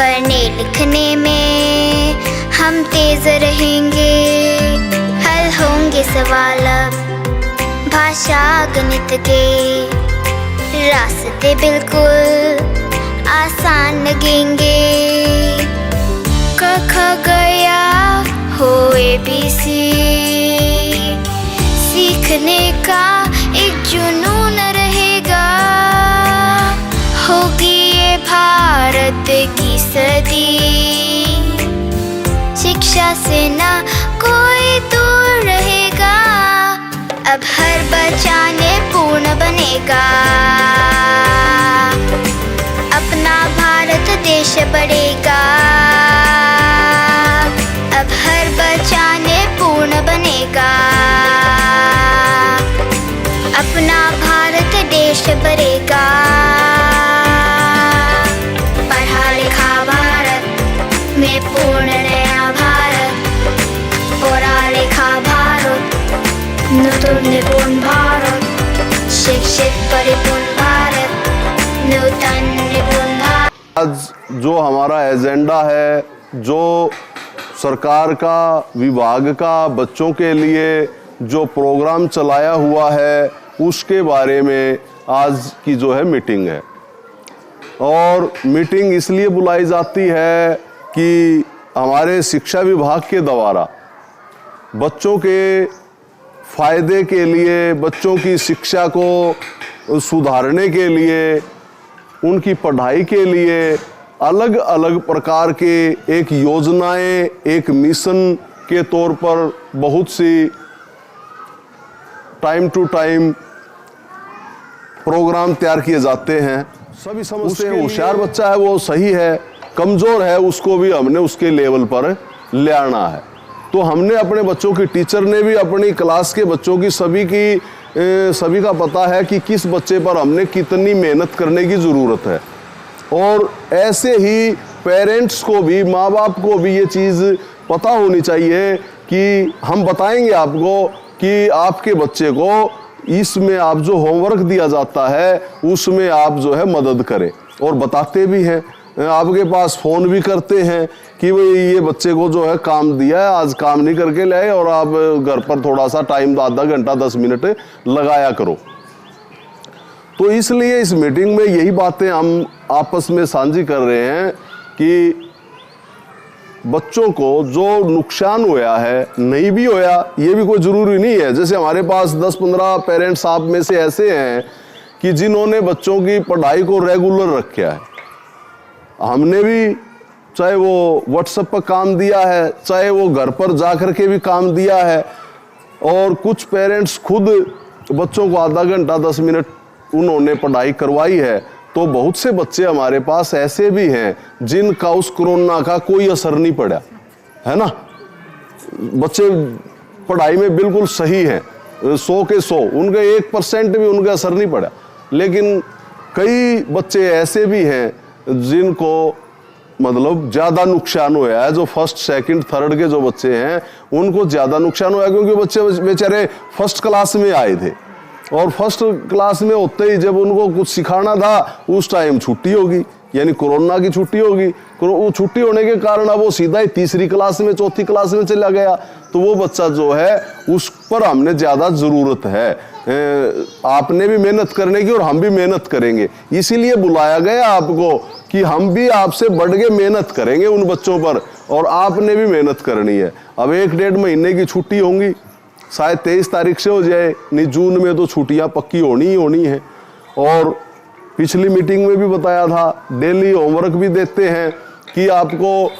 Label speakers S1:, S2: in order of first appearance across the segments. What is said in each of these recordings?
S1: पढ़ने लिखने में हम तेज रहेंगे, हल होंगे सवाल अब भाषा गणित के, रास्ते बिल्कुल आसान लगेंगे। क ख गया हो ABC, सीखने का एक जुनून रहेगा, होगी ये भारत की सदी, शिक्षा से ना कोई दूर रहेगा, अब हर बच्चा पूर्ण बनेगा, अपना भारत देश बढ़ेगा, अब हर बच्चा पूर्ण बनेगा, अपना भारत देश बढ़ेगा। पढ़ा लिखा भारत में पूर्ण नया भारत, पढ़ा लिखा भारत नूतन निपुण भारत, शिक्षित परिपूर्ण भारत, नूतन निपुण भारत।
S2: आज जो हमारा एजेंडा है, जो सरकार का विभाग का बच्चों के लिए जो प्रोग्राम चलाया हुआ है, उसके बारे में आज की जो है मीटिंग है। और मीटिंग इसलिए बुलाई जाती है कि हमारे शिक्षा विभाग के द्वारा बच्चों के फायदे के लिए, बच्चों की शिक्षा को सुधारने के लिए, उनकी पढ़ाई के लिए अलग अलग प्रकार के एक योजनाएं, एक मिशन के तौर पर बहुत सी टाइम टू टाइम प्रोग्राम तैयार किए जाते हैं। सभी समझते हैं होशियार बच्चा है वो सही है, कमज़ोर है उसको भी हमने उसके लेवल पर ले आना है। तो हमने अपने बच्चों की, टीचर ने भी अपनी क्लास के बच्चों की सभी का पता है कि किस बच्चे पर हमने कितनी मेहनत करने की ज़रूरत है। और ऐसे ही पेरेंट्स को भी, माँ बाप को भी ये चीज़ पता होनी चाहिए कि हम बताएंगे आपको कि आपके बच्चे को इसमें आप जो होमवर्क दिया जाता है उसमें आप जो है मदद करें, और बताते भी हैं, आपके पास फ़ोन भी करते हैं कि भाई ये बच्चे को जो है काम दिया है, आज काम नहीं करके लाए और आप घर पर थोड़ा सा टाइम, आधा घंटा 10 मिनट लगाया करो। तो इसलिए इस मीटिंग में यही बातें हम आपस में साझी कर रहे हैं कि बच्चों को जो नुकसान होया है, नहीं भी होया ये भी कोई ज़रूरी नहीं है। जैसे हमारे पास 10-15 पेरेंट्स आप में से ऐसे हैं कि जिन्होंने बच्चों की पढ़ाई को रेगुलर रखा है। हमने भी चाहे वो व्हाट्सएप पर काम दिया है, चाहे वो घर पर जा कर के भी काम दिया है, और कुछ पेरेंट्स खुद बच्चों को आधा घंटा 10 मिनट उन्होंने पढ़ाई करवाई है। तो बहुत से बच्चे हमारे पास ऐसे भी हैं जिनका उस कोरोना का कोई असर नहीं पड़ा है ना। बच्चे पढ़ाई में बिल्कुल सही हैं, 100 के 100, उनका 1% भी उनका असर नहीं पड़ा। लेकिन कई बच्चे ऐसे भी हैं जिनको मतलब ज़्यादा नुकसान हुआ है। जो फर्स्ट, सेकंड, थर्ड के जो बच्चे हैं उनको ज़्यादा नुकसान हुआ है, क्योंकि बच्चे बेचारे फर्स्ट क्लास में आए थे, और फर्स्ट क्लास में होते ही जब उनको कुछ सिखाना था उस टाइम छुट्टी होगी, यानी कोरोना की छुट्टी होगी। वो छुट्टी होने के कारण अब वो सीधा ही तीसरी क्लास में, चौथी क्लास में चला गया। तो वो बच्चा जो है उस पर हमने ज़्यादा ज़रूरत है, आपने भी मेहनत करने की और हम भी मेहनत करेंगे। इसीलिए बुलाया गया आपको कि हम भी आपसे बढ़ के मेहनत करेंगे उन बच्चों पर, और आपने भी मेहनत करनी है। अब 1-1.5 महीने की छुट्टी होंगी, शायद 23 तारीख से हो जाए, नहीं जून में तो छुट्टियां पक्की होनी ही होनी है। और पिछली मीटिंग में भी बताया था, डेली होमवर्क भी देते हैं कि आपको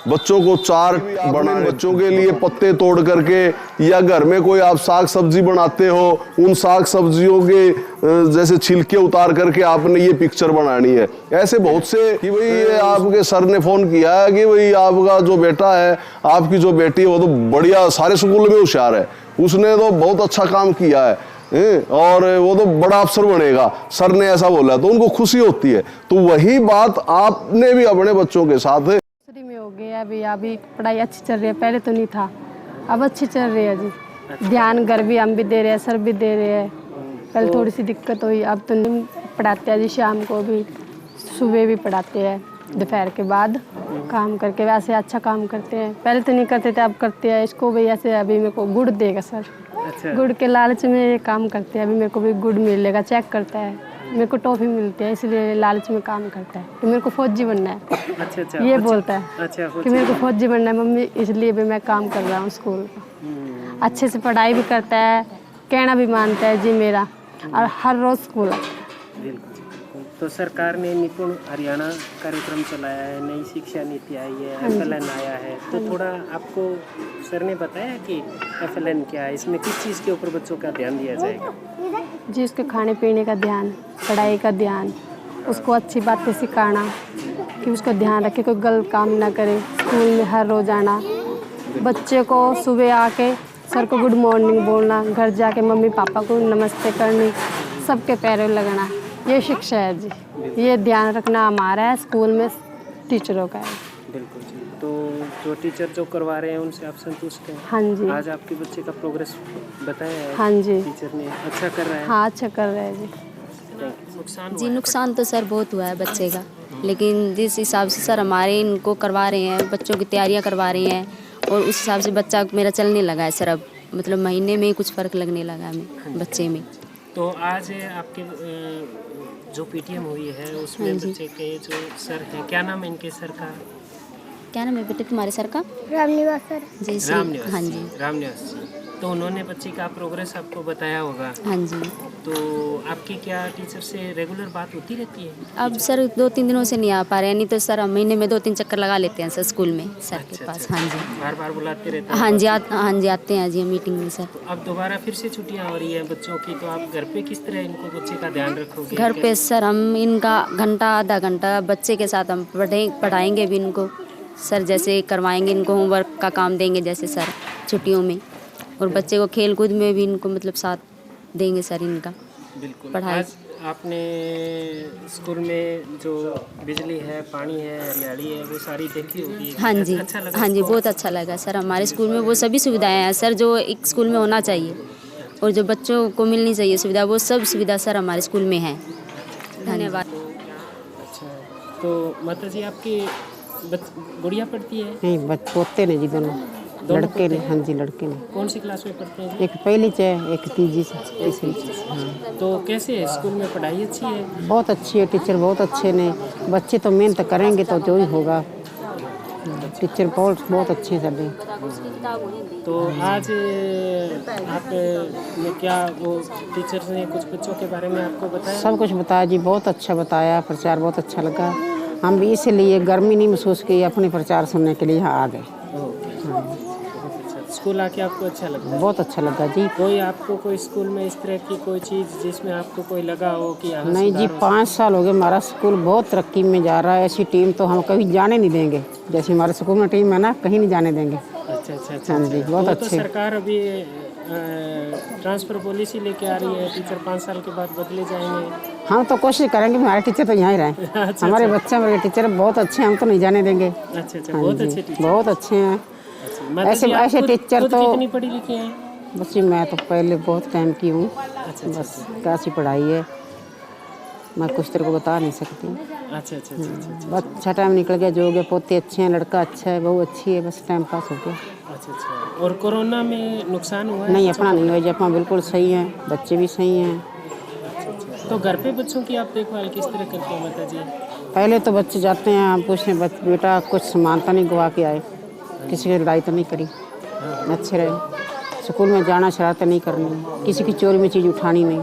S2: बच्चों को चार्ट बनाने, बच्चों के लिए पत्ते तोड़ करके, या घर में कोई आप साग सब्जी बनाते हो उन साग सब्जियों के जैसे छिलके उतार करके आपने ये पिक्चर बनानी है। ऐसे बहुत से कि भाई ये आपके सर ने फ़ोन किया है कि भाई आपका जो बेटा है, आपकी जो बेटी है वो तो बढ़िया, सारे स्कूल में होशियार है, उसने तो बहुत अच्छा काम किया है और वो तो बड़ा अफसर बनेगा, सर ने ऐसा बोला, तो उनको खुशी होती है। तो वही बात आपने भी अपने बच्चों के साथ
S3: में हो गया। अभी पढ़ाई अच्छी चल रही है, पहले तो नहीं था, अब अच्छी चल रही है जी। ध्यान घर भी हम भी दे रहे हैं, सर भी दे रहे हैं। कल थोड़ी सी दिक्कत हुई, अब तो नहीं पढ़ाते हैं जी, शाम को भी, सुबह भी पढ़ाते हैं। दोपहर के बाद काम करके वैसे अच्छा काम करते हैं। पहले तो नहीं करते थे, अब करते हैं। इसको भी ऐसे अभी मेरे को गुड़ देगा सर।
S4: अच्छा।
S3: गुड़ के लालच में ये काम करते हैं। अभी मेरे को भी गुड़ मिलेगा, चेक करता है। मेरे को टॉफी मिलती है, इसलिए लालच में काम करता है कि मेरे को फौजी बनना है।
S4: अच्छा अच्छा।
S3: ये
S4: अच्छा,
S3: बोलता है
S4: अच्छा
S3: कि मेरे को फौजी बनना है मम्मी, इसलिए भी मैं काम कर रहा हूँ स्कूल का। अच्छे से पढ़ाई भी करता है, कहना भी मानता है जी मेरा, और हर रोज़ स्कूल आता है।
S4: बिल्कुल। तो सरकार ने निपुण हरियाणा कार्यक्रम चलाया है, नई शिक्षा नीति आई है, FLN आया है, तो थोड़ा आपको सर ने बताया कि FLN क्या है, इसमें किस चीज़ के ऊपर बच्चों का ध्यान दिया जाएगा?
S3: जी उसके खाने पीने का ध्यान, पढ़ाई का ध्यान, उसको अच्छी बातें सिखाना कि उसका ध्यान रखे, कोई गलत काम ना करे, स्कूल में हर रोज़ आना, बच्चे को सुबह आके सर को गुड मॉर्निंग बोलना, घर जाके मम्मी पापा को नमस्ते करनी, सबके पैरों लगाना, ये शिक्षा है जी। ये ध्यान रखना हमारा है, स्कूल में टीचरों का है।
S4: बिल्कुल जी। तो जो टीचर जो करवा रहे हैं उनसे आप संतुष्ट हैं?
S3: हाँ जी।
S4: आज आपके बच्चे का प्रोग्रेस बताया है?
S3: हाँ जी।
S4: टीचर ने अच्छा कर रहा है?
S3: हाँ अच्छा कर रहे हैं जी।
S4: नुकसान
S5: जी नुकसान तो सर बहुत हुआ है बच्चे का, लेकिन जिस हिसाब से सर हमारे इनको करवा रहे हैं, बच्चों की तैयारियां करवा रहे हैं, और उस हिसाब से बच्चा मेरा चलने लगा है सर। अब मतलब महीने में ही कुछ फ़र्क लगने लगा है हमें बच्चे में।
S4: तो आज आपके जो PTM हुई है उसमें बच्चे के जो सर हैं, क्या नाम है इनके सर का?
S5: क्या नाम है बेटे तुम्हारे सर का?
S1: रामनिवास सर।
S5: जी श्री।
S4: रामनिवास
S5: हाँ
S4: जी।
S5: जी।
S4: रामनिवास जी। तो उन्होंने बच्चे का प्रोग्रेस आपको बताया होगा।
S5: हाँ जी।
S4: तो आपकी क्या टीचर से रेगुलर बात होती रहती है?
S5: अब सर 2-3 दिनों से नहीं आ पा रहे हैं, नहीं तो सर हम महीने में 2-3 चक्कर लगा लेते हैं सर स्कूल में सर के पास। हाँ जी।
S4: बार बार बुलाते रहते हैं?
S5: हाँ जी आते हैं जी मीटिंग में सर।
S4: तो अब दोबारा फिर से छुट्टियां हो रही हैं बच्चों की, तो आप घर पे किस तरह इनको बच्चे का ध्यान रखोगे?
S5: घर पे सर हम इनका घंटा आधा घंटा बच्चे के साथ हम पढ़ाएंगे भी इनको सर, जैसे करवाएंगे इनको होमवर्क का काम देंगे जैसे सर छुट्टियों में, और बच्चे को खेल कूद में भी इनको मतलब साथ देंगे सर इनका।
S4: बिल्कुल।
S5: पढ़ाई।
S4: आज आपने स्कूल में जो बिजली है, पानी है, हरियाली है, वो सारी देखी होगी?
S5: हाँ जी।
S4: अच्छा लगा?
S5: हाँ जी बहुत अच्छा लगा सर। हमारे स्कूल में वो सभी सुविधाएं हैं सर जो एक स्कूल में होना चाहिए, और जो बच्चों को मिलनी चाहिए सुविधा, वो सब सुविधा सर हमारे स्कूल में है। धन्यवाद।
S4: अच्छा, तो माता जी आपकी गुड़िया पढ़ती है?
S6: नहीं पोते ने जी, दोनों लड़के ने। हाँ जी लड़के ने।
S4: कौन सी क्लास में पढ़ते हैं जी?
S6: एक पहली से एक तीसरी से। हाँ।
S4: तो कैसे है स्कूल में पढ़ाई अच्छी है?
S6: बहुत अच्छी है, टीचर बहुत अच्छे ने। बच्चे तो मेहनत करेंगे तो जो ही होगा। टीचर बहुत अच्छे हैं सभी।
S4: तो आज आप ने क्या वो टीचर ने कुछ बच्चों के बारे में आपको बताया?
S6: सब कुछ बताया जी, बहुत अच्छा बताया, प्रचार बहुत अच्छा लगा। हम भी इसलिए गर्मी नहीं महसूस की, अपने प्रचार सुनने के लिए यहाँ आ गए।
S4: स्कूल आके आपको अच्छा लगता है?
S6: बहुत अच्छा लगा जी।
S4: कोई आपको कोई स्कूल में इस तरह की कोई चीज़ जिसमें आपको कोई लगा हो कि यहाँ
S6: नहीं जी, 5 साल हो गए हमारा स्कूल बहुत तरक्की में जा रहा है। ऐसी टीम तो हम कभी जाने नहीं देंगे, जैसे हमारे स्कूल में टीम है ना, कहीं नहीं जाने देंगे।
S4: अच्छा अच्छा अच्छा।
S6: हाँ जी बहुत
S4: तो
S6: अच्छे।
S4: सरकार अभी ट्रांसफ़र पॉलिसी लेके आ रही है, टीचर 5 साल के बाद बदले जाएंगे।
S6: हम तो कोशिश करेंगे हमारे टीचर तो यहाँ ही रहें।
S4: अच्छा,
S6: हमारे बच्चे हमारे टीचर बहुत अच्छे हैं, हम तो नहीं जाने देंगे।
S4: अच्छा अच्छा।
S6: हाँ
S4: बहुत
S6: जी,
S4: अच्छे टीचर।
S6: बहुत अच्छे हैं।
S4: माता
S6: ऐसे
S4: जी, आप
S6: ऐसे
S4: खुद
S6: टीचर तो
S4: कितनी पढ़ी लिखी हैं?
S6: बच्ची मैं तो पहले बहुत टाइम की हूँ,
S4: अच्छा
S6: बस कैसी पढ़ाई है मैं कुछ तेरे को बता नहीं सकती।
S4: अच्छा अच्छा अच्छा अच्छा
S6: बस अच्छा टाइम निकल गया, जो हो गया। पोते अच्छे हैं, लड़का अच्छा है, बहू अच्छी है, बस टाइम पास हो गया।
S4: अच्छा अच्छा। और कोरोना में नुकसान हुआ है?
S6: नहीं अपना नहीं हुआ जी, अपना बिल्कुल सही है, बच्चे भी सही हैं।
S4: तो घर पे बच्चों की आप देखभाल किस तरह करते हो माता जी?
S6: पहले तो बच्चे जाते हैं, हम पूछते हैं बेटा कुछ समानता नहीं गवा के आए, किसी की लड़ाई तो नहीं करी, अच्छे रहे। स्कूल में जाना, शरारतें नहीं करनी, किसी की चोरी में चीज़ उठानी नहीं।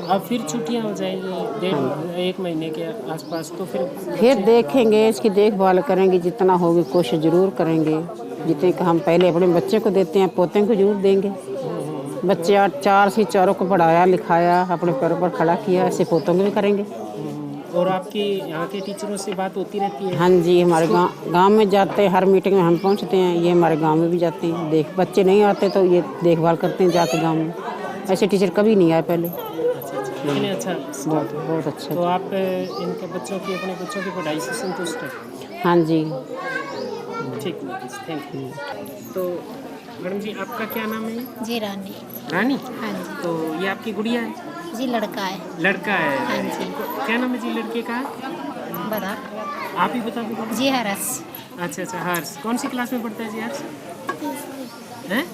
S4: अब फिर छुट्टियां हो जाएंगी 1 महीने के आसपास, तो
S6: फिर देखेंगे, इसकी देखभाल करेंगे, जितना होगी कोशिश ज़रूर करेंगे। जितने का हम पहले अपने बच्चे को देते हैं, पोते को जरूर देंगे। बच्चे 4 से 4 को पढ़ाया लिखाया, अपने पैरों पर खड़ा किया, ऐसे पोतों को भी करेंगे।
S4: और आपकी यहाँ के टीचरों से बात होती रहती है?
S6: हाँ जी, हमारे गांव में जाते हैं, हर मीटिंग में हम पहुँचते हैं। ये हमारे गांव में भी जाते हैं, बच्चे नहीं आते तो ये देखभाल करते हैं जाके गांव में। ऐसे टीचर कभी नहीं आए पहले।
S4: लेकिन अच्छा,
S6: बहुत अच्छा।
S4: तो आप इनके बच्चों की अपने बच्चों की पढ़ाई से संतुष्ट हैं?
S6: हाँ जी
S4: ठीक है, थैंक यू। तो मैडम जी आपका क्या नाम है?
S7: जी रानी।
S4: रानी?
S7: हाँ जी।
S4: तो ये आपकी गुड़िया है?
S7: जी लड़का है।
S4: लड़का है?
S7: हाँ जी।
S4: क्या नाम है जी लड़के का?
S7: बड़ा
S4: आप ही बता दो।
S7: जी हरस।
S4: अच्छा अच्छा, हर्ष कौन सी क्लास में पढ़ता है जी हर्ष? हैं?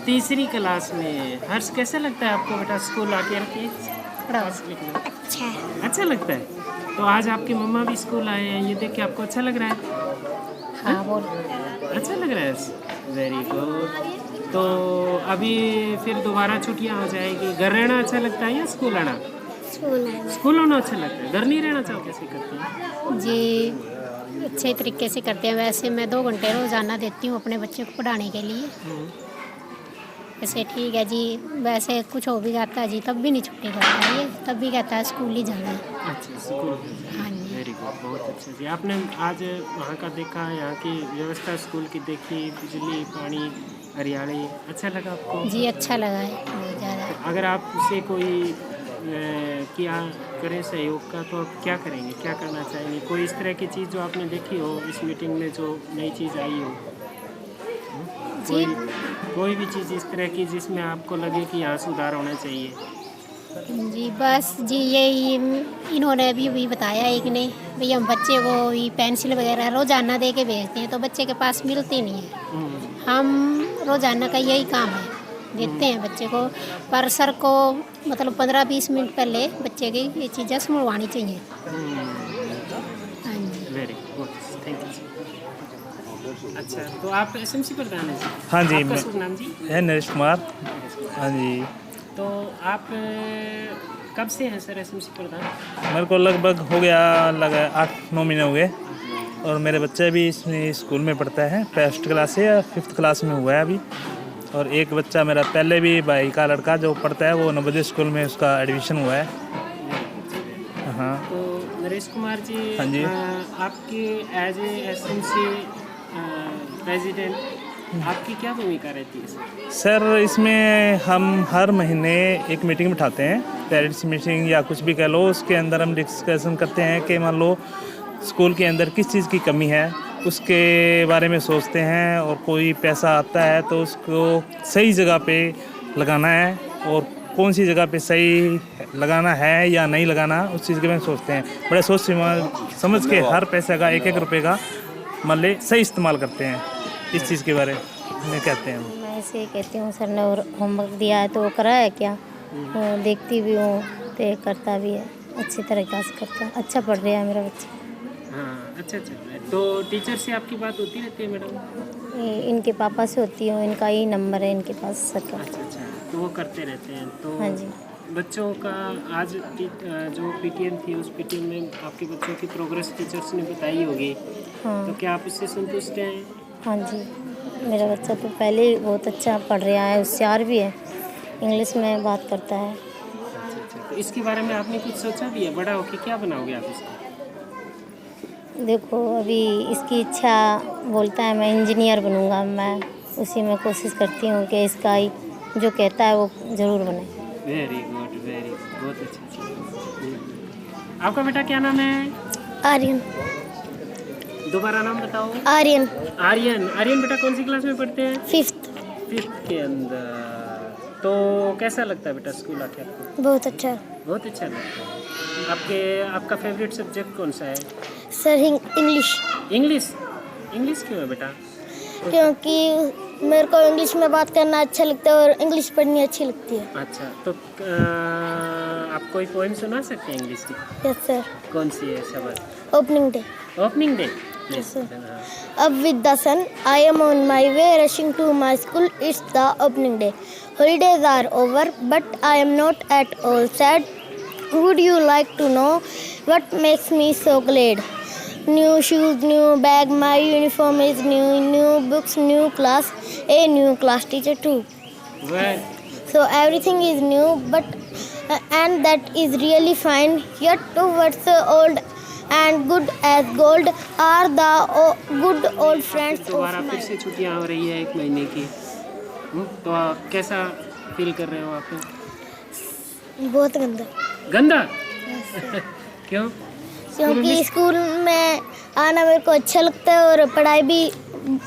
S4: तीसरी क्लास में। हर्ष कैसा लगता है आपको बेटा स्कूल आके के? अच्छा लगता है। तो आज आपकी मम्मा भी स्कूल आए हैं, ये देख के आपको अच्छा लग रहा है?
S7: हाँ बोल।
S4: अच्छा लग रहा है। Very good. तो अभी फिर दोबारा छुट्टियां हो जाएगी, घर रहना अच्छा लगता है या स्कूल आना? स्कूल आना अच्छा लगता है। घर नहीं रहना चाहो कैसे करते हैं?
S7: जी अच्छे तरीके से करते हैं। वैसे मैं 2 घंटे रोज़ाना देती हूँ अपने बच्चे को पढ़ाने के लिए। वैसे ठीक है जी। वैसे कुछ हो भी जाता है जी तब भी नहीं छुट्टी करता है ये, तब भी कहता है स्कूल ही जाना है।
S4: अच्छा स्कूल।
S7: हाँ जी।
S4: वेरी गुड, बहुत अच्छा जी। आपने आज वहाँ का देखा, यहाँ की व्यवस्था स्कूल की देखी, बिजली पानी हरियाली, अच्छा लगा आपको?
S7: जी अच्छा लगा है बहुत ज़्यादा।
S4: अगर आपसे कोई किया करें सहयोग का तो आप क्या करेंगे, क्या करना चाहेंगे? कोई इस तरह की चीज़ जो आपने देखी हो इस मीटिंग में, जो नई चीज़ आई हो? कोई भी चीज़ इस तरह की जिसमें आपको लगे कि यहाँ सुधार होना चाहिए?
S7: जी बस जी यही इन्होंने भी बताया एक ने भाई हम बच्चे को ये पेंसिल वगैरह रोज़ाना दे के भेजते हैं तो बच्चे के पास मिलती नहीं है। हम रोज़ाना का यही काम है, देते हैं बच्चे को। पर सर को मतलब 15-20 मिनट पहले बच्चे की ये चीज़ें सुनवानी चाहिए। हाँ जी।
S4: Very good, thank you. अच्छा तो आप एसएमसी प्रधान हैं?
S8: हाँ जी।
S4: आपका शुभ नाम जी?
S8: है नरेश कुमार। हाँ जी।
S4: तो आप कब से हैं सर एसएमसी प्रधान?
S8: मेरे को लगभग हो गया 8-9 महीने हो गए। और मेरे बच्चा भी इसमें स्कूल में पढ़ता है, 1st क्लास से या 5th क्लास में हुआ है अभी। और एक बच्चा मेरा पहले भी भाई का लड़का जो पढ़ता है वो नवोदय स्कूल में उसका एडमिशन हुआ है। हाँ।
S4: तो नरेश कुमार जी,
S8: हाँ जी।
S4: आपके एज ए एसएमसी प्रेसिडेंट आपकी क्या भूमिका रहती है सर?
S8: सर इसमें हम हर महीने एक मीटिंग बिठाते हैं, पेरेंट्स मीटिंग या कुछ भी कह लो। उसके अंदर हम डिस्कशन करते हैं कि मान लो स्कूल के अंदर किस चीज़ की कमी है, उसके बारे में सोचते हैं। और कोई पैसा आता है तो उसको सही जगह पे लगाना है, और कौन सी जगह पे सही लगाना है या नहीं लगाना उस चीज़ के बारे में सोचते हैं। बड़े सोच समझ के हर पैसे का 1-1 रुपये का मान ले सही इस्तेमाल करते हैं। इस चीज़ के बारे में कहते हैं।
S9: मैं ऐसे ही कहती हूँ सर ने और होमवर्क दिया है तो वो करा है क्या, वो देखती भी हूँ तो करता भी है, अच्छी तरीक़ा से करता है। अच्छा पढ़ रहा है मेरा बच्चा।
S4: हाँ अच्छा। तो टीचर से आपकी बात होती रहती है मैडम?
S9: इनके पापा से होती हूँ, इनका ही नंबर है इनके पास सर का।
S4: अच्छा, तो वो करते रहते हैं। तो
S9: हाँ जी।
S4: बच्चों का आज जो पीटीएम थी उस पीटीएम में आपके बच्चों की प्रोग्रेस टीचर्स ने बताई होगी।
S9: हाँ।
S4: तो क्या आप उससे संतुष्ट हैं?
S9: हाँ जी, मेरा बच्चा तो पहले ही बहुत अच्छा पढ़ रहा है, होशियार भी है, इंग्लिश में बात करता है।
S4: अच्छा। तो इसके बारे में आपने कुछ सोचा भी है? बड़ा होके क्या बनाओगे आप इसको?
S9: देखो अभी इसकी इच्छा बोलता है मैं इंजीनियर बनूंगा। मैं उसी में कोशिश करती हूँ कि इसका ही जो कहता है वो ज़रूर बने।
S4: वेरी गुड, बहुत अच्छा। आपका बेटा क्या नाम है?
S1: आर्यन।
S4: दोबारा नाम बताओ।
S1: आर्यन।
S4: आर्यन बेटा कौन सी क्लास में पढ़ते हैं?
S1: 5th।
S4: 5th के अंदर। तो कैसा लगता है बेटा स्कूल आके आपको?
S1: बहुत अच्छा।
S4: बहुत अच्छा लगता है। आपका फेवरेट सब्जेक्ट कौन सा है?
S1: Sir English.
S4: इंग्लिश क्यों है बेटा?
S1: क्योंकि मेरे को इंग्लिश में बात करना अच्छा लगता है और इंग्लिश पढ़नी अच्छी लगती है।
S4: अच्छा तो आप कोई पोएम सुना सकते हैं इंग्लिश की?
S1: Yes sir.
S4: कौन सी है शब्द?
S1: Opening day.
S4: Opening day.
S1: Yes, sir. Up with the sun, I am on my way rushing to my school. It's the opening day. Holidays are over, but I am not at all sad. Would you like to know what makes me so glad? New shoes, new bag, my uniform is new, new books, new class, a new class teacher too.
S4: Well,
S1: So everything is new, and that is really fine. Yet towards old and good as gold are the good old friends
S4: दोबारा
S1: of
S4: फिर
S1: mine.
S4: से छुट्टियां हो रही है 1 महीने की। तो आप कैसा फील कर रहे हो आप?
S1: बहुत गंदा।
S4: गंदा? क्यों?
S1: क्योंकि स्कूल में आना मेरे को अच्छा लगता है और पढ़ाई भी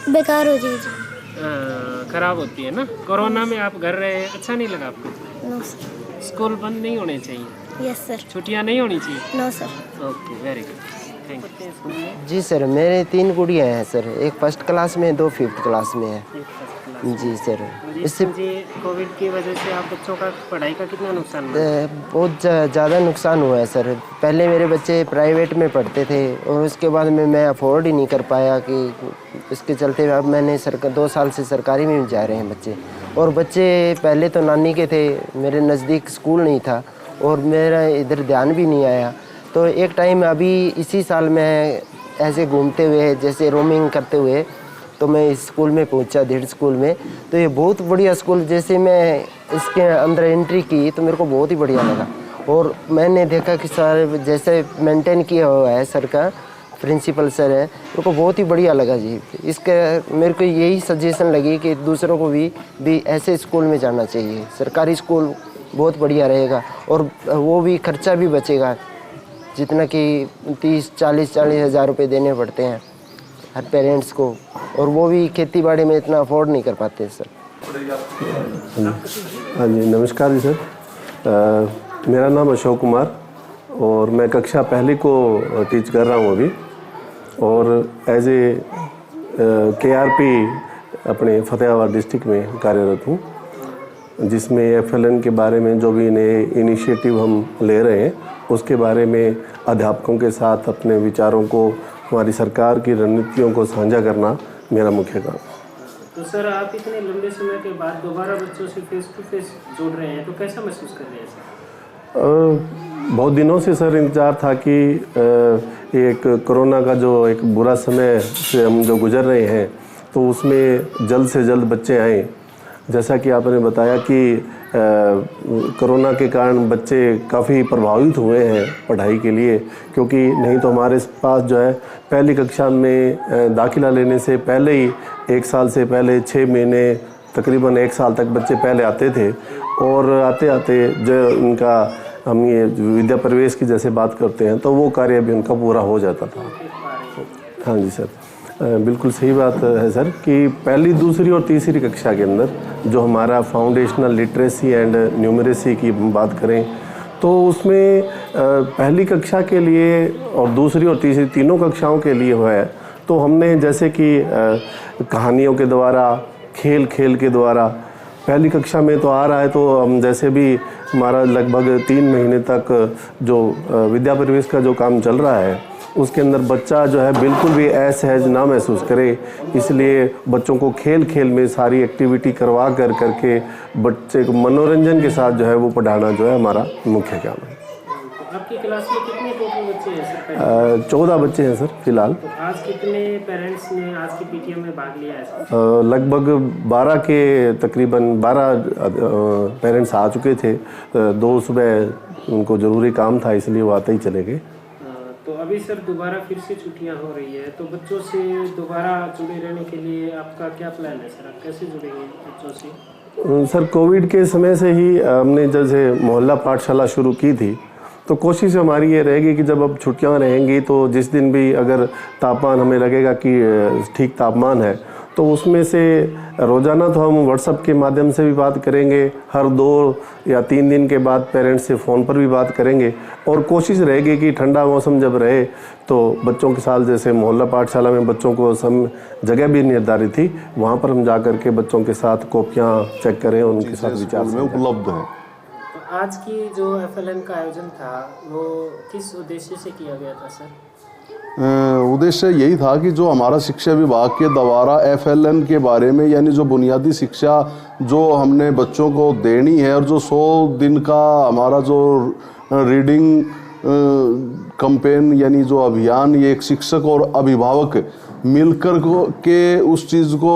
S1: बेकार हो जाएगी।
S4: खराब होती है ना। कोरोना में आप घर रहे, अच्छा नहीं लगा आपको?
S1: No sir.
S4: स्कूल बंद नहीं होने चाहिए?
S1: Yes sir.
S4: छुट्टियां नहीं होनी चाहिए?
S1: No sir.
S4: Okay, very good. पढ़ते हैं स्कूल में?
S10: जी सर, मेरे 3 गुड़ियाँ हैं सर, एक फर्स्ट क्लास में, 2 5th क्लास में है।
S4: एक फर्स्ट क्लास।
S10: जी सर।
S4: इससे कोविड की वजह से आप बच्चों का पढ़ाई का कितना नुकसान हुआ?
S10: बहुत ज़्यादा नुकसान हुआ है सर। पहले मेरे बच्चे प्राइवेट में पढ़ते थे और उसके बाद में मैं अफोर्ड ही नहीं कर पाया कि इसके चलते अब मैंने 2 साल से सरकारी में जा रहे हैं बच्चे। और बच्चे पहले तो नानी के थे, मेरे नज़दीक स्कूल नहीं था और मेरा इधर ध्यान भी नहीं आया। तो एक टाइम अभी इसी साल मैं ऐसे घूमते हुए जैसे रोमिंग करते हुए तो मैं इस स्कूल में पहुंचा, ढेड़ स्कूल में। तो ये बहुत बढ़िया स्कूल, जैसे मैं इसके अंदर एंट्री की तो मेरे को बहुत ही बढ़िया लगा। और मैंने देखा कि सर जैसे मेंटेन किया हुआ है सर का, प्रिंसिपल सर है, मेरे को बहुत ही बढ़िया लगा जी। इसका मेरे को यही सजेशन लगी कि दूसरों को भी ऐसे स्कूल में जाना चाहिए। सरकारी स्कूल बहुत बढ़िया रहेगा और वो भी खर्चा भी बचेगा, जितना कि 30-40 हज़ार रुपये देने पड़ते हैं हर पेरेंट्स को, और वो भी खेती बाड़ी में इतना अफोर्ड नहीं कर पाते सर।
S11: हाँ जी, नमस्कार जी सर। मेरा नाम अशोक कुमार और मैं कक्षा 1 को टीच कर रहा हूँ अभी, और एज ए KRP अपने फतेहाबाद डिस्ट्रिक्ट में कार्यरत हूँ, जिसमें FLN के बारे में जो भी नए इनिशिएटिव हम ले रहे हैं उसके बारे में अध्यापकों के साथ अपने विचारों को, हमारी सरकार की रणनीतियों को साझा करना मेरा मुख्य काम।
S4: तो सर आप इतने लंबे समय के बाद दोबारा बच्चों से फेस टू फेस जोड़ रहे हैं, तो कैसा महसूस कर रहे हैं सर?
S11: बहुत दिनों से सर इंतज़ार था कि एक कोरोना का जो एक बुरा समय से हम जो गुजर रहे हैं तो उसमें जल्द से जल्द बच्चे आएँ। जैसा कि आपने बताया कि कोरोना के कारण बच्चे काफ़ी प्रभावित हुए हैं पढ़ाई के लिए, क्योंकि नहीं तो हमारे पास जो है पहली कक्षा में दाखिला लेने से पहले ही 1 साल से पहले 6 महीने तकरीबन 1 साल तक बच्चे पहले आते थे, और आते आते जो उनका हम ये विद्या प्रवेश की जैसे बात करते हैं तो वो कार्य भी उनका पूरा हो जाता था। हाँ जी सर, बिल्कुल सही बात है सर कि पहली, दूसरी और तीसरी कक्षा के अंदर जो हमारा फाउंडेशनल लिटरेसी एंड न्यूमरेसी की बात करें तो उसमें पहली कक्षा के लिए और दूसरी और तीसरी तीनों कक्षाओं के लिए हुआ है। तो हमने जैसे कि कहानियों के द्वारा, खेल के द्वारा, पहली कक्षा में तो आ रहा है तो हम जैसे भी हमारा लगभग 3 महीने तक जो विद्या प्रवेश का जो काम चल रहा है उसके अंदर बच्चा जो है बिल्कुल भी असहज ना महसूस करे, इसलिए बच्चों को खेल में सारी एक्टिविटी करवा करके बच्चे को मनोरंजन के साथ जो है वो पढ़ाना जो है हमारा मुख्य काम है।
S4: आपकी क्लास में कितने टोटल बच्चे हैं सर?
S11: 14 बच्चे हैं सर फिलहाल।
S4: तो आज कितने पेरेंट्स ने आज की PTM में भाग लिया है?
S11: लगभग 12 के तकरीबन 12 पेरेंट्स आ चुके थे। 2 सुबह उनको ज़रूरी काम था इसलिए वो आते ही चले गए।
S4: तो अभी सर दोबारा फिर से छुट्टियां हो रही है, तो बच्चों से दोबारा जुड़े रहने के लिए आपका क्या प्लान है सर? आप कैसे जुड़ेंगे बच्चों से?
S11: सर कोविड के समय से ही हमने जैसे मोहल्ला पाठशाला शुरू की थी, तो कोशिश हमारी ये रहेगी कि जब अब छुट्टियां रहेंगी तो जिस दिन भी अगर तापमान हमें लगेगा कि ठीक तापमान है तो उसमें से रोज़ाना तो हम व्हाट्सएप के माध्यम से भी बात करेंगे, हर 2 या 3 दिन के बाद पेरेंट्स से फ़ोन पर भी बात करेंगे, और कोशिश रहेगी कि ठंडा मौसम जब रहे तो बच्चों के साथ, जैसे मोहल्ला पाठशाला में बच्चों को जगह भी निर्धारित थी, वहाँ पर हम जा कर के बच्चों के साथ कॉपियाँ चेक करें, उनके साथ विचार
S2: में उपलब्ध हैं।
S4: तो आज की जो FLN का आयोजन था वो किस उद्देश्य से किया गया था सर?
S2: उद्देश्य यही था कि जो हमारा शिक्षा विभाग के द्वारा FLN के बारे में, यानी जो बुनियादी शिक्षा जो हमने बच्चों को देनी है, और जो 100 दिन का हमारा जो रीडिंग कैंपेन यानी जो अभियान, ये एक शिक्षक और अभिभावक मिलकर के उस चीज़ को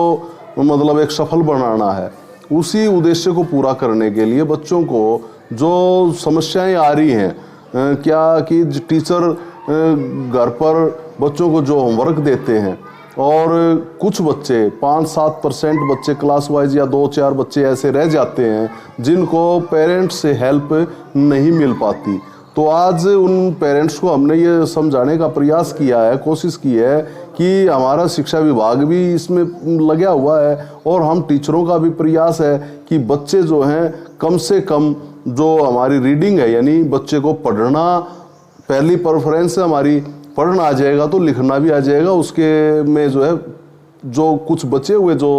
S2: मतलब एक सफल बनाना है। उसी उद्देश्य को पूरा करने के लिए बच्चों को जो समस्याएं आ रही हैं, क्या कि टीचर घर पर बच्चों को जो होमवर्क देते हैं और कुछ बच्चे 5-7% बच्चे क्लास वाइज या 2-4 बच्चे ऐसे रह जाते हैं जिनको पेरेंट्स से हेल्प नहीं मिल पाती। तो आज उन पेरेंट्स को हमने ये समझाने का प्रयास किया है, कोशिश की है कि हमारा शिक्षा विभाग भी इसमें लगा हुआ है और हम टीचरों का भी प्रयास है कि बच्चे जो हैं कम से कम जो हमारी रीडिंग है, यानी बच्चे को पढ़ना पहली प्रेफरेंस है हमारी, पढ़ना आ जाएगा तो लिखना भी आ जाएगा। उसके में जो है जो कुछ बचे हुए जो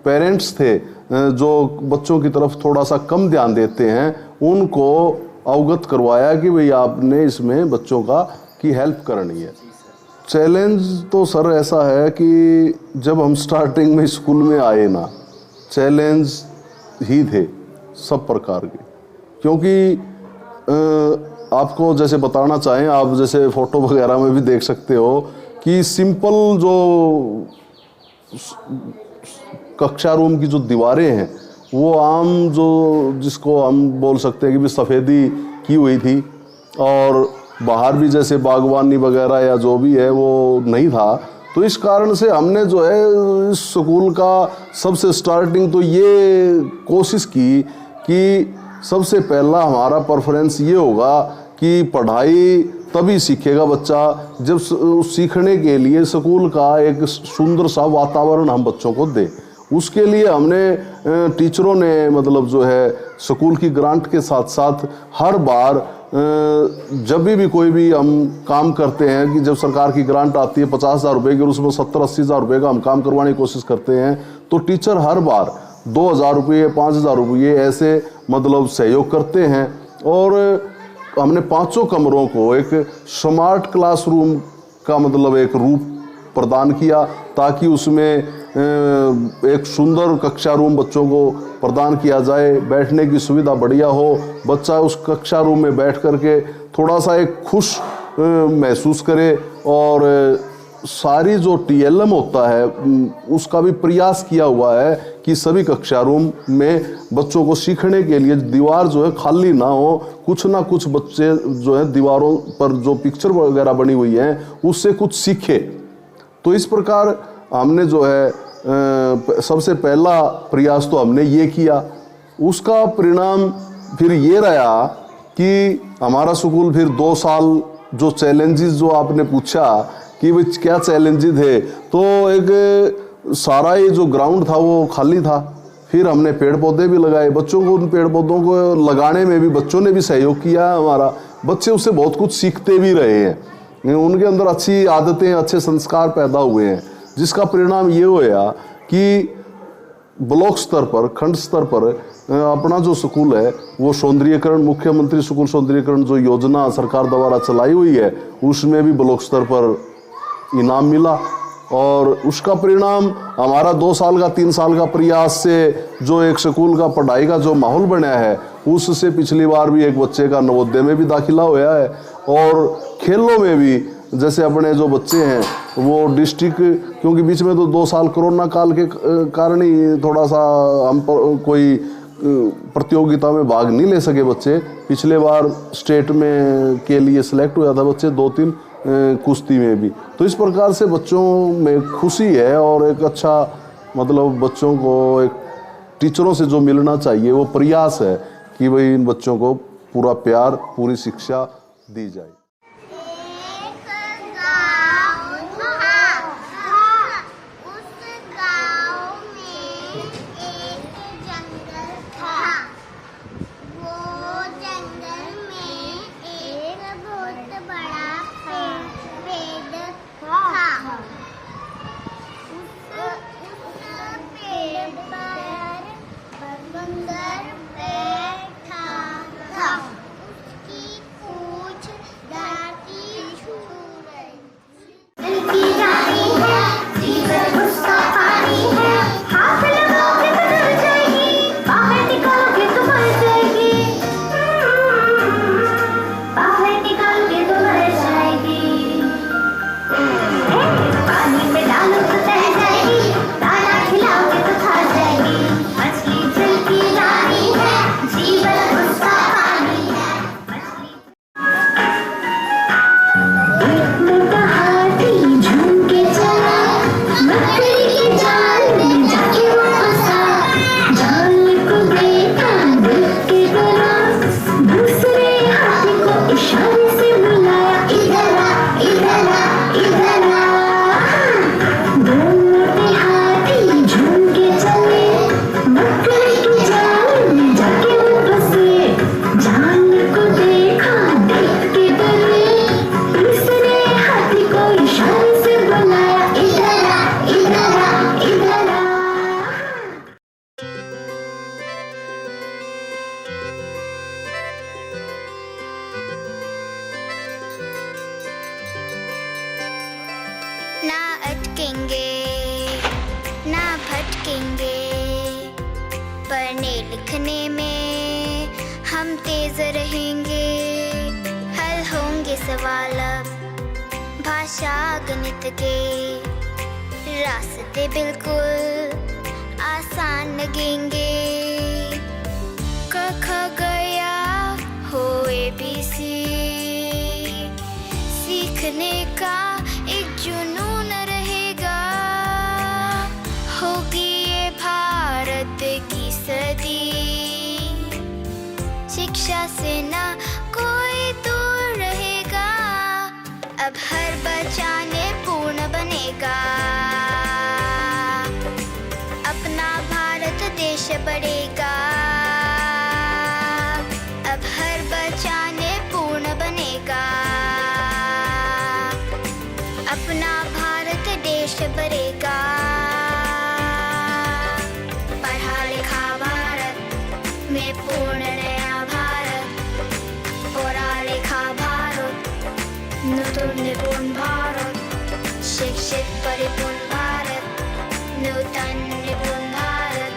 S2: पेरेंट्स थे जो बच्चों की तरफ थोड़ा सा कम ध्यान देते हैं उनको अवगत करवाया कि भाई आपने इसमें बच्चों की हेल्प करनी है। चैलेंज तो सर ऐसा है कि जब हम स्टार्टिंग में स्कूल में आए ना, चैलेंज ही थे सब प्रकार के, क्योंकि आपको जैसे बताना चाहें, आप जैसे फ़ोटो वगैरह में भी देख सकते हो कि सिंपल जो कक्षा रूम की जो दीवारें हैं वो आम जो जिसको हम बोल सकते हैं कि भी सफ़ेदी की हुई थी, और बाहर भी जैसे बागवानी वगैरह या जो भी है वो नहीं था। तो इस कारण से हमने जो है इस स्कूल का सबसे स्टार्टिंग तो ये कोशिश की कि सबसे पहला हमारा प्रेफरेंस ये होगा कि पढ़ाई तभी सीखेगा बच्चा जब सीखने के लिए स्कूल का एक सुंदर सा वातावरण हम बच्चों को दें। उसके लिए हमने टीचरों ने मतलब जो है स्कूल की ग्रांट के साथ साथ हर बार जब भी कोई भी हम काम करते हैं कि जब सरकार की ग्रांट आती है 50,000 रुपये की और उसमें 70-80 हज़ार रुपये का हम काम करवाने की कोशिश करते हैं, तो टीचर हर बार 2,000 रुपये 5,000 रुपये ऐसे मतलब सहयोग करते हैं। और हमने 5 कमरों को एक स्मार्ट क्लासरूम का मतलब एक रूप प्रदान किया ताकि उसमें एक सुंदर कक्षा रूम बच्चों को प्रदान किया जाए, बैठने की सुविधा बढ़िया हो, बच्चा उस कक्षा रूम में बैठ करके थोड़ा सा एक खुश महसूस करे। और सारी जो TLM होता है उसका भी प्रयास किया हुआ है कि सभी कक्षा रूम में बच्चों को सीखने के लिए दीवार जो है खाली ना हो, कुछ ना कुछ बच्चे जो है दीवारों पर जो पिक्चर वगैरह बनी हुई हैं उससे कुछ सीखे। तो इस प्रकार हमने जो है सबसे पहला प्रयास तो हमने ये किया। उसका परिणाम फिर ये रहा कि हमारा स्कूल फिर 2 साल जो चैलेंजेस जो आपने पूछा कि वो क्या चैलेंजेस थे, तो एक सारा ये जो ग्राउंड था वो खाली था। फिर हमने पेड़ पौधे भी लगाए, बच्चों को उन पेड़ पौधों को लगाने में भी बच्चों ने भी सहयोग किया है हमारा। बच्चे उससे बहुत कुछ सीखते भी रहे हैं, उनके अंदर अच्छी आदतें अच्छे संस्कार पैदा हुए हैं, जिसका परिणाम ये होया कि ब्लॉक स्तर पर खंड स्तर पर अपना जो स्कूल है वो सौंदर्यीकरण, मुख्यमंत्री स्कूल सौंदर्यीकरण जो योजना सरकार द्वारा चलाई हुई है उसमें भी ब्लॉक स्तर पर इनाम मिला। और उसका परिणाम हमारा 2 साल का 3 साल का प्रयास से जो एक स्कूल का पढ़ाई का जो माहौल बना है उससे पिछली बार भी एक बच्चे का नवोदय में भी दाखिला हुआ है। और खेलों में भी जैसे अपने जो बच्चे हैं वो डिस्ट्रिक्ट, क्योंकि बीच में तो 2 साल कोरोना काल के कारण ही थोड़ा सा हम कोई प्रतियोगिता में भाग नहीं ले सके बच्चे। पिछले बार स्टेट में के लिए सिलेक्ट हुआ था बच्चे 2-3 कुश्ती में भी। तो इस प्रकार से बच्चों में खुशी है और एक अच्छा मतलब बच्चों को एक टीचरों से जो मिलना चाहिए वो प्रयास है कि भाई इन बच्चों को पूरा प्यार पूरी शिक्षा दी जाए।
S12: उसकी पूछ ना अटकेंगे ना भटकेंगे, पढ़ने लिखने में हम तेज रहेंगे, हल होंगे सवाल अब भाषा गणित के, रास्ते बिल्कुल आसान लगेंगे। क ख गया हो ABC, सीखने का एक जुनून रहेगा, होगी ये भारत की सदी, शिक्षा से ना कोई दूर रहेगा, अब हर बच्चा निपुण बनेगा, अपना भारत देश बढ़ेगा, अब हर बच्चा निपुण बनेगा, अपना भारत देश बढ़ेगा। पढ़ा लिखा भारत में पूर्ण नया भारत, पढ़ा लिखा भारत नूतन निपुण भारत, शिक्षित परिपूर्ण भारत, नूतन निपुण भारत,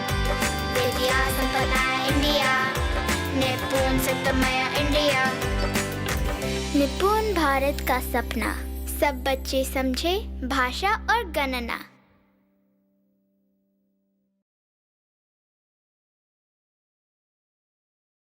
S12: विद्या संपन्न इंडिया, निपुण सप्तमय इंडिया। निपुण भारत का सपना, सब बच्चे समझे भाषा और गणना।